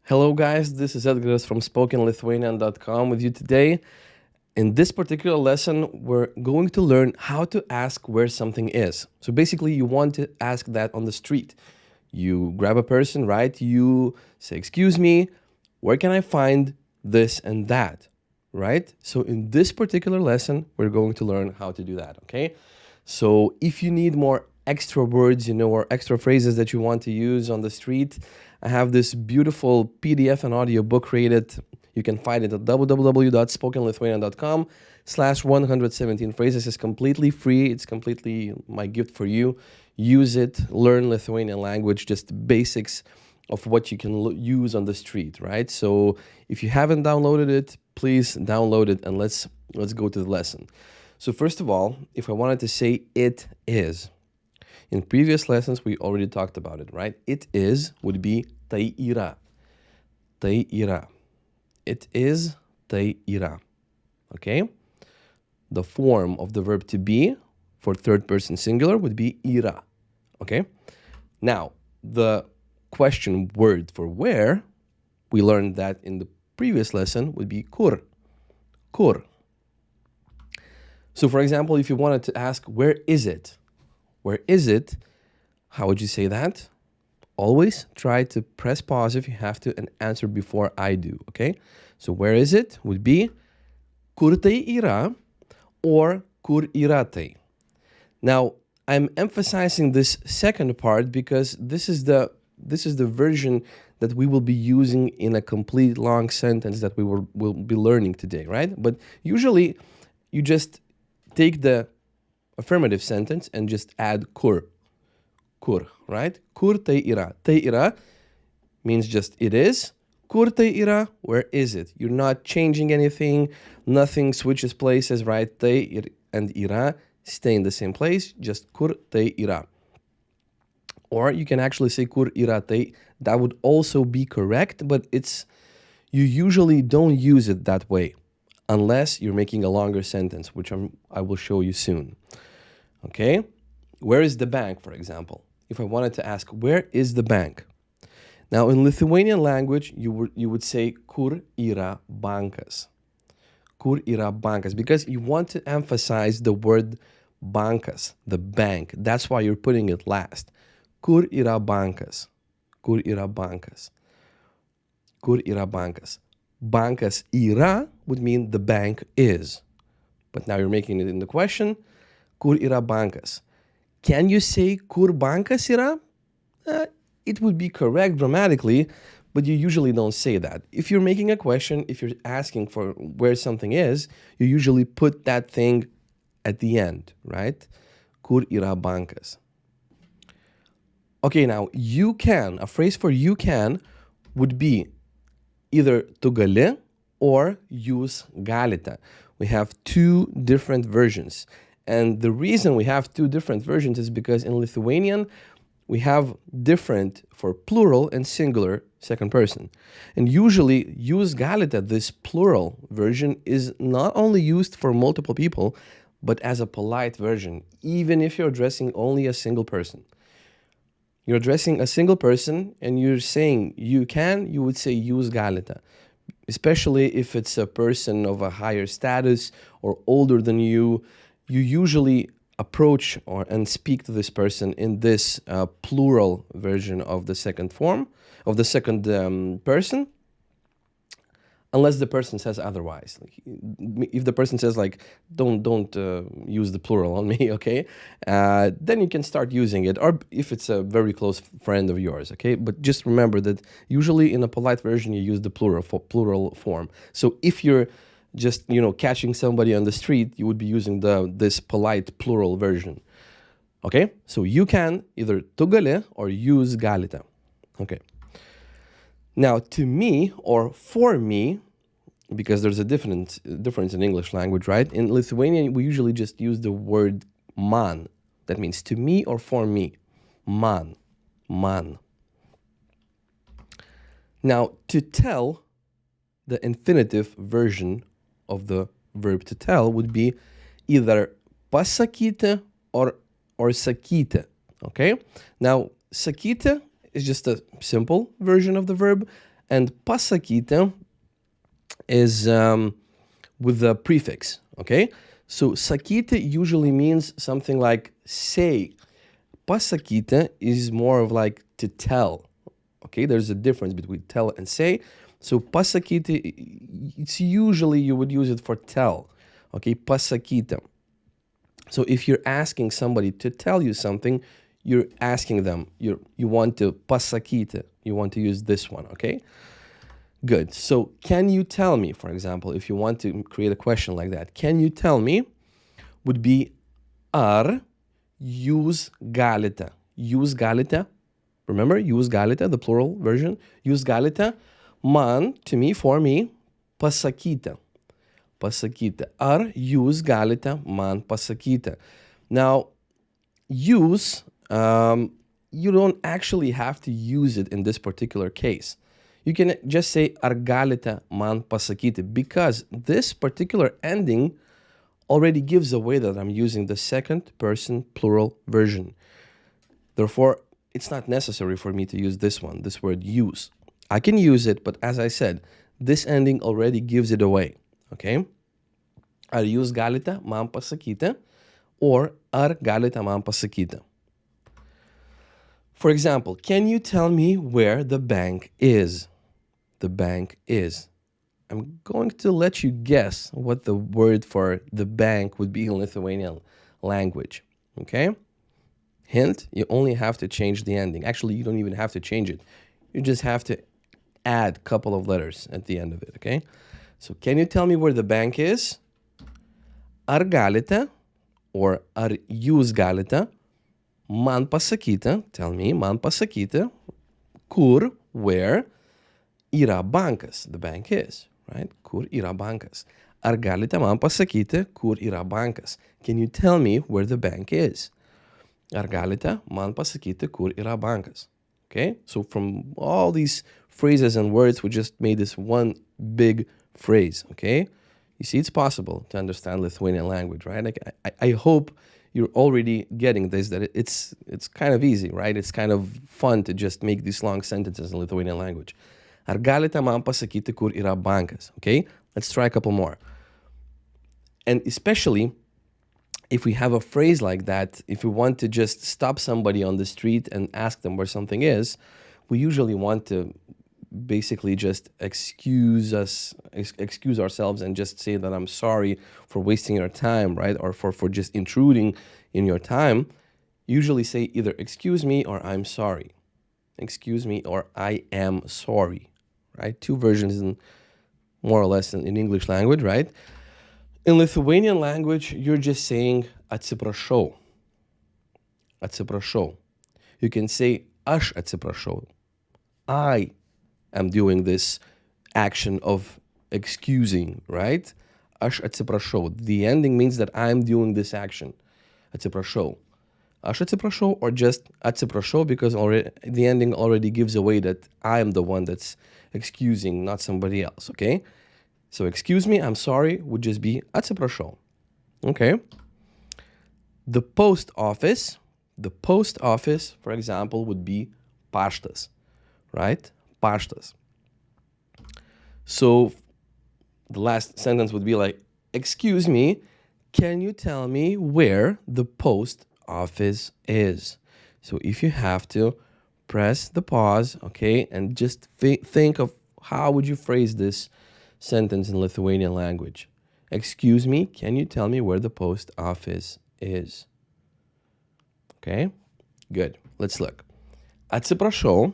Hello guys, this is Edgaras from SpokenLithuanian.com with you today. In this particular lesson, we're going to learn how to ask where something is. So basically, you want to ask that on the street. You grab a person, right? You say, excuse me, where can I find this and that, right? So in this particular lesson, we're going to learn how to do that, okay? So if you need more extra words, or extra phrases that you want to use on the street, I have this beautiful PDF and audio book created. You can find it at www.spokenlithuanian.com/117 phrases. It's completely free. It's completely my gift for you. Use it, learn Lithuanian language, just basics of what you can use on the street, right? So if you haven't downloaded it, please download it and let's go to the lesson. So first of all, if I wanted to say it is, in previous lessons, we already talked about it, right? It is would be tai yra. Tai yra. It is tai yra. Okay? The form of the verb to be for third person singular would be yra. Okay? Now, the question word for where, we learned that in the previous lesson, would be kur. Kur. So for example, if you wanted to ask, where is it? Where is it? How would you say that? Always try to press pause if you have to and answer before I do, okay? So where is it would be kur tai yra or kur yra tai. Now, I'm emphasizing this second part because this is the version that we will be using in a complete long sentence that will be learning today, right? But usually you just take the affirmative sentence and just add kur. Kur, right? Kur tai yra. Tai yra means just it is. Kur tai yra, where is it? You're not changing anything. Nothing switches places, right? Tai and ira stay in the same place. Just kur tai ira. Or you can actually say kur ira tai. That would also be correct, but you usually don't use it that way unless you're making a longer sentence, which I will show you soon. Okay? Where is the bank, for example? If I wanted to ask, where is the bank? Now, in Lithuanian language, you would say kur yra bankas. Kur yra bankas, because you want to emphasize the word bankas, the bank. That's why you're putting it last. Kur yra bankas. Kur yra bankas. Kur yra bankas. Bankas yra would mean the bank is. But now you're making it in the question. Kur yra bankas. Can you say kur bankas yra? It would be correct grammatically, but you usually don't say that. If you're making a question, if you're asking for where something is, you usually put that thing at the end, right? Kur yra bankas. Okay, now you can, a phrase for you can would be either tu gali or jūs galite. We have two different versions. And the reason we have two different versions is because in Lithuanian, we have different for plural and singular second person. And usually, jūs galite, this plural version, is not only used for multiple people, but as a polite version, even if you're addressing only a single person. You're addressing a single person and you're saying you can, you would say jūs galite. Especially if it's a person of a higher status or older than you usually approach and speak to this person in this plural version of the second form, of the second person, unless the person says otherwise. Like, if the person says like, don't use the plural on me, okay? Then you can start using it, or if it's a very close friend of yours, okay? But just remember that usually in a polite version, you use the plural form. So if you're just, catching somebody on the street, you would be using this polite plural version. Okay? So you can either tu gali or jūs galite. Okay. Now, to me or for me, because there's a difference in English language, right? In Lithuanian, we usually just use the word man. That means to me or for me. Man. Man. Now, to tell, the infinitive version of the verb to tell would be either pasakyti or sakyti, okay? Now, sakyti is just a simple version of the verb, And pasakite is with the prefix, okay? So sakite usually means something like say. Pasakite is more of like to tell, okay? There's a difference between tell and say. So pasakite, it's usually you would use it for tell, okay? Pasakite. So if you're asking somebody to tell you something, you're asking them, you want to pasakite, you want to use this one, okay? Good. So can you tell me, for example, if you want to create a question like that, can you tell me would be ar jūs galite. Jūs galite. Remember, jūs galite, the plural version. Jūs galite man, to me, for me, pasakyti. Pasakyti. Ar jūs galite man pasakyti. Now, use, you don't actually have to use it in this particular case. You can just say ar galite man pasakyti because this particular ending already gives away that I'm using the second person plural version. Therefore, it's not necessary for me to use this one, this word use. I can use it, but as I said, this ending already gives it away, okay? Ar jūs galite man pasakyti or ar galite man pasakyti. For example, can you tell me where the bank is? The bank is. I'm going to let you guess what the word for the bank would be in Lithuanian language, okay? Hint, you only have to change the ending. Actually, you don't even have to change it. You just have to add a couple of letters at the end of it, okay? So can you tell me where the bank is? Ar galite, or ar jūs galite, man pasakyti, tell me, man pasakyti, kur, where, yra bankas, the bank is, right? Kur yra bankas. Ar galite man pasakyti, kur yra bankas? Can you tell me where the bank is? Ar galite man pasakyti, kur yra bankas? Okay, so from all these phrases and words, we just made this one big phrase, okay? You see, it's possible to understand Lithuanian language, right? Like, I hope you're already getting this, that it's kind of easy, right? It's kind of fun to just make these long sentences in Lithuanian language. Ar galite man pasakyti, kur yra bankas? Okay, let's try a couple more. And especially if we have a phrase like that, if we want to just stop somebody on the street and ask them where something is, we usually want to basically just excuse ourselves and just say that I'm sorry for wasting your time, right? Or for just intruding in your time. Usually say either excuse me or I'm sorry. Excuse me or I am sorry, right? Two versions in more or less in English language, right? In Lithuanian language, you're just saying atsiprašau. Atsiprašau. You can say aš atsiprašau. I am doing this action of excusing, right? Aš atsiprašau. The ending means that I'm doing this action. Atsiprašau. Aš atsiprašau or just atsiprašau because already the ending already gives away that I am the one that's excusing, not somebody else, okay? So excuse me, I'm sorry, would just be atsiprašau. Okay. The post office, for example, would be paštas, right? Paštas. So the last sentence would be like, excuse me, can you tell me where the post office is? So if you have to, press the pause, okay, and just think of how would you phrase this sentence in Lithuanian language. Excuse me, can you tell me where the post office is? Okay, good. Let's look. Atsiprašau,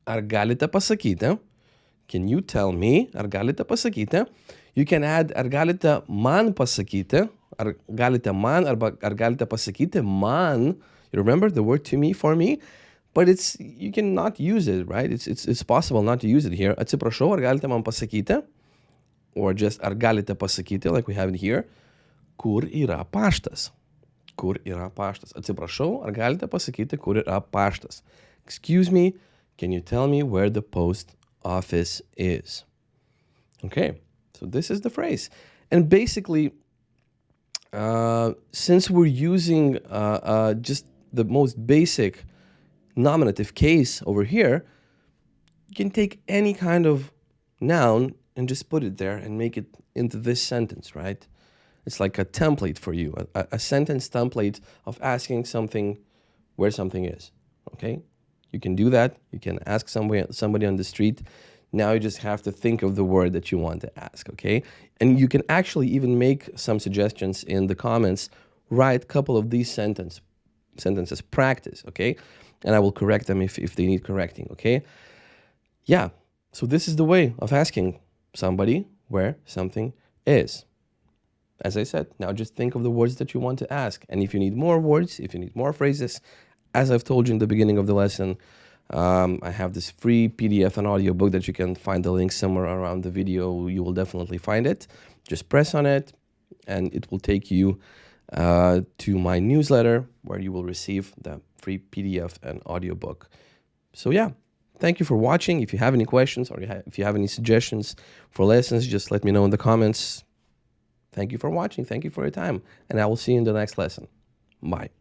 ar galite pasakyti? Can you tell me, ar galite pasakyti? You can add ar galite man pasakyti, ar galite man, arba ar galite pasakyti man. You remember the word to me, for me? But you cannot use it, right? It's possible not to use it here. Atsiprašau, ar galite man pasakyti? Or just ar galite pasakyti, like we have it here. Kur yra paštas? Kur yra paštas? Atsiprašau, ar galite pasakyti, kur yra paštas? Excuse me, can you tell me where the post office is? Okay, so this is the phrase. And basically, since we're using just the most basic nominative case over here, You can take any kind of noun and just put it there and make it into this sentence, right? It's like a template for you, a sentence template of asking something where something is, okay? You can do that. You can ask somebody on the street. Now you just have to think of the word that you want to ask, okay? And you can actually even make some suggestions in the comments. Write a couple of these sentences, practice, okay? And I will correct them if they need correcting, okay? Yeah, so this is the way of asking somebody where something is. As I said, now just think of the words that you want to ask. And if you need more words, if you need more phrases, as I've told you in the beginning of the lesson, I have this free PDF and audio book that you can find the link somewhere around the video. You will definitely find it. Just press on it and it will take you to my newsletter where you will receive the free PDF and audio book. So yeah, thank you for watching. If you have any questions or if you have any suggestions for lessons, just let me know in the comments. Thank you for watching. Thank you for your time. And I will see you in the next lesson. Bye.